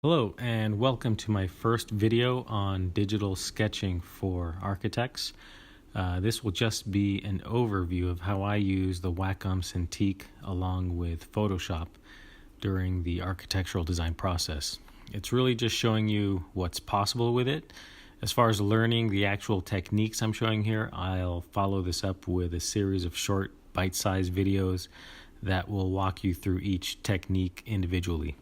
Hello and welcome to my first video on digital sketching for architects. This will just be an overview of how I use the Wacom Cintiq along with Photoshop during the architectural design process. It's really just showing you what's possible with it. As far as learning the actual techniques I'm showing here, I'll follow this up with a series of short bite-sized videos that will walk you through each technique individually.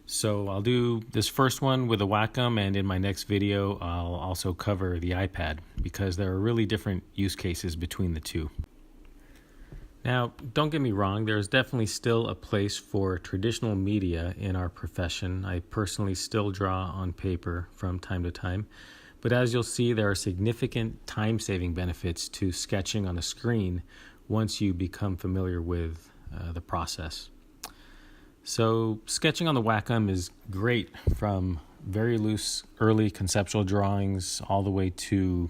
So I'll do this first one with a Wacom, and in my next video I'll also cover the iPad because there are really different use cases between the two. Now, don't get me wrong, there's definitely still a place for traditional media in our profession. I personally still draw on paper from time to time, but as you'll see, there are significant time-saving benefits to sketching on a screen once you become familiar with the process. So sketching on the Wacom is great, from very loose early conceptual drawings all the way to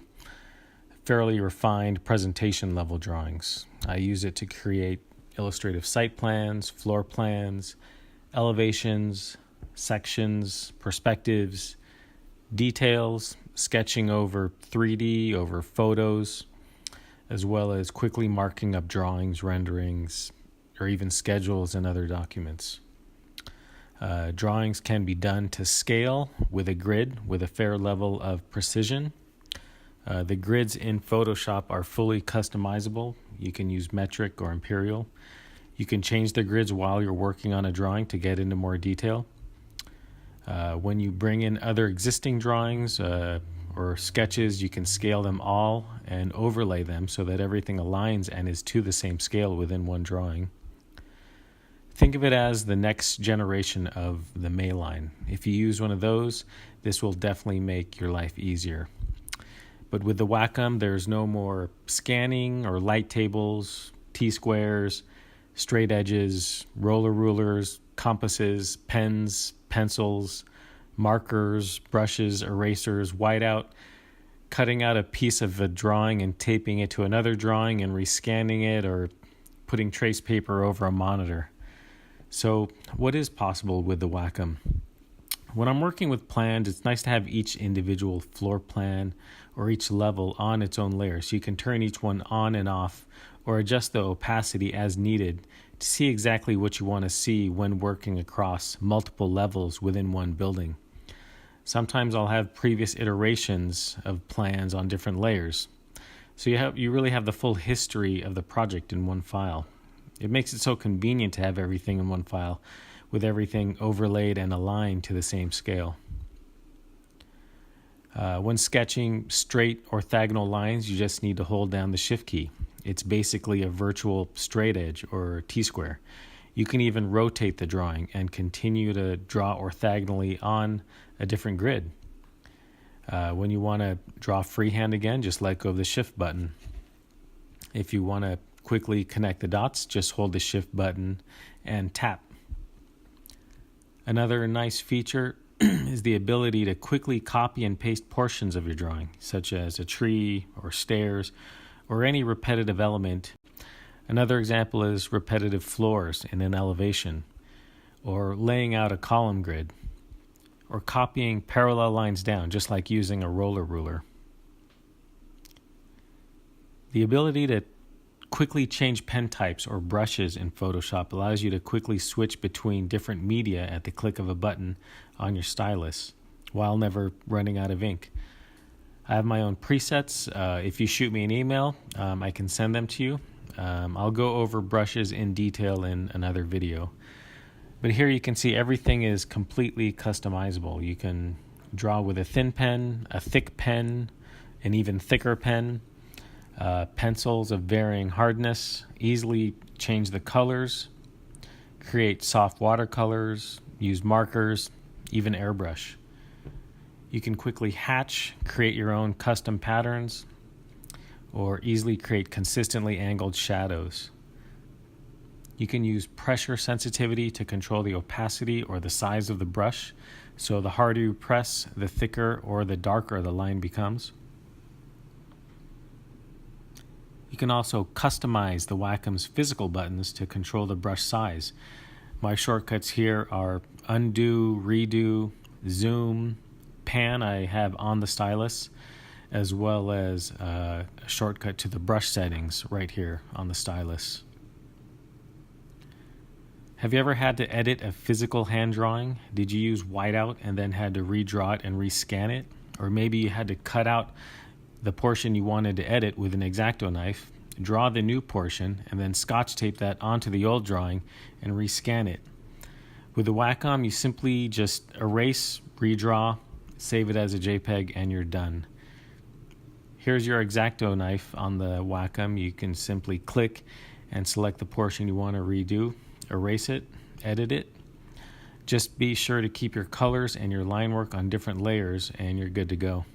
fairly refined presentation level drawings. I use it to create illustrative site plans, floor plans, elevations, sections, perspectives, details, sketching over 3D, over photos, as well as quickly marking up drawings, renderings, or even schedules and other documents. Drawings can be done to scale with a grid with a fair level of precision. The grids in Photoshop are fully customizable. You can use metric or imperial. You can change the grids while you're working on a drawing to get into more detail. When you bring in other existing drawings or sketches, you can scale them all and overlay them so that everything aligns and is to the same scale within one drawing. Think of it as the next generation of the May line. If you use one of those, this will definitely make your life easier. But with the Wacom, there's no more scanning or light tables, T-squares, straight edges, roller rulers, compasses, pens, pencils, markers, brushes, erasers, whiteout, cutting out a piece of a drawing and taping it to another drawing and rescanning it, or putting trace paper over a monitor. So what is possible with the Wacom? When I'm working with plans, it's nice to have each individual floor plan or each level on its own layer, so you can turn each one on and off or adjust the opacity as needed to see exactly what you want to see when working across multiple levels within one building. Sometimes I'll have previous iterations of plans on different layers, so you really have the full history of the project in one file. It makes it so convenient to have everything in one file, with everything overlaid and aligned to the same scale. When sketching straight orthogonal lines, you just need to hold down the Shift key. It's basically a virtual straight edge or T-square. You can even rotate the drawing and continue to draw orthogonally on a different grid. When you want to draw freehand again, just let go of the Shift button. If you want to quickly connect the dots, just hold the Shift button and tap. Another nice feature is the ability to quickly copy and paste portions of your drawing, such as a tree or stairs or any repetitive element. Another example is repetitive floors in an elevation, or laying out a column grid, or copying parallel lines down, just like using a roller ruler. The ability to quickly change pen types or brushes in Photoshop allows you to quickly switch between different media at the click of a button on your stylus while never running out of ink. I have my own presets. If you shoot me an email, I can send them to you. I'll go over brushes in detail in another video. But here you can see everything is completely customizable. You can draw with a thin pen, a thick pen, an even thicker pen, pencils of varying hardness, easily change the colors, create soft watercolors, use markers, even airbrush. You can quickly hatch, create your own custom patterns, or easily create consistently angled shadows. You can use pressure sensitivity to control the opacity or the size of the brush, so the harder you press, the thicker or the darker the line becomes. You can also customize the Wacom's physical buttons to control the brush size. My shortcuts here are undo, redo, zoom, pan I have on the stylus, as well as a shortcut to the brush settings right here on the stylus. Have you ever had to edit a physical hand drawing? Did you use whiteout and then had to redraw it and rescan it? Or maybe you had to cut out the portion you wanted to edit with an X-Acto knife, draw the new portion, and then scotch tape that onto the old drawing and rescan it. With the Wacom, you simply just erase, redraw, save it as a JPEG, and you're done. Here's your X-Acto knife on the Wacom. You can simply click and select the portion you want to redo, erase it, edit it. Just be sure to keep your colors and your line work on different layers and you're good to go.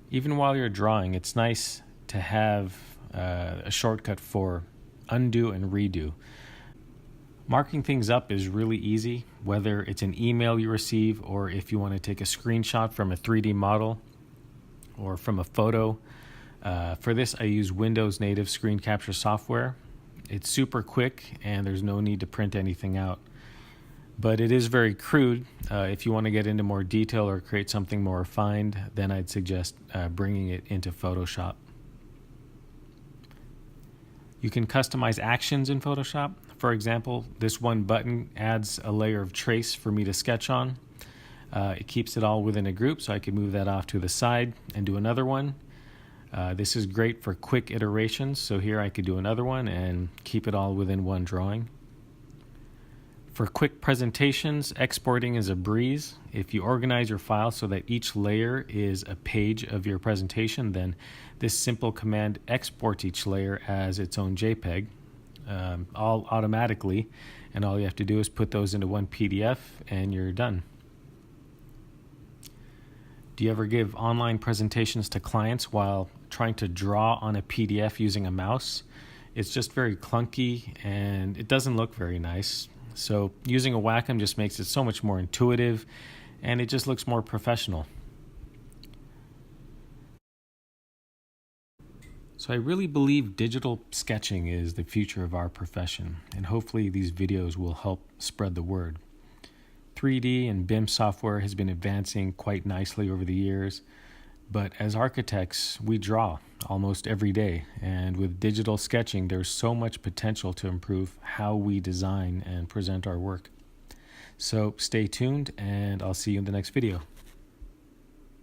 Even while you're drawing, it's nice to have a shortcut for undo and redo. Marking things up is really easy, whether it's an email you receive or if you want to take a screenshot from a 3D model or from a photo. For this, I use Windows native screen capture software. It's super quick and there's no need to print anything out. But it is very crude. If you want to get into more detail or create something more refined, then I'd suggest bringing it into Photoshop. You can customize actions in Photoshop. For example, this one button adds a layer of trace for me to sketch on. It keeps it all within a group, so I can move that off to the side and do another one. This is great for quick iterations, so here I could do another one and keep it all within one drawing. For quick presentations, exporting is a breeze. If you organize your file so that each layer is a page of your presentation, then this simple command exports each layer as its own JPEG, all automatically, and all you have to do is put those into one PDF and you're done. Do you ever give online presentations to clients while trying to draw on a PDF using a mouse? It's just very clunky and it doesn't look very nice. So using a Wacom just makes it so much more intuitive and it just looks more professional. So I really believe digital sketching is the future of our profession, and hopefully these videos will help spread the word. 3D and BIM software has been advancing quite nicely over the years, but as architects, we draw almost every day, and with digital sketching, there's so much potential to improve how we design and present our work. So stay tuned, and I'll see you in the next video.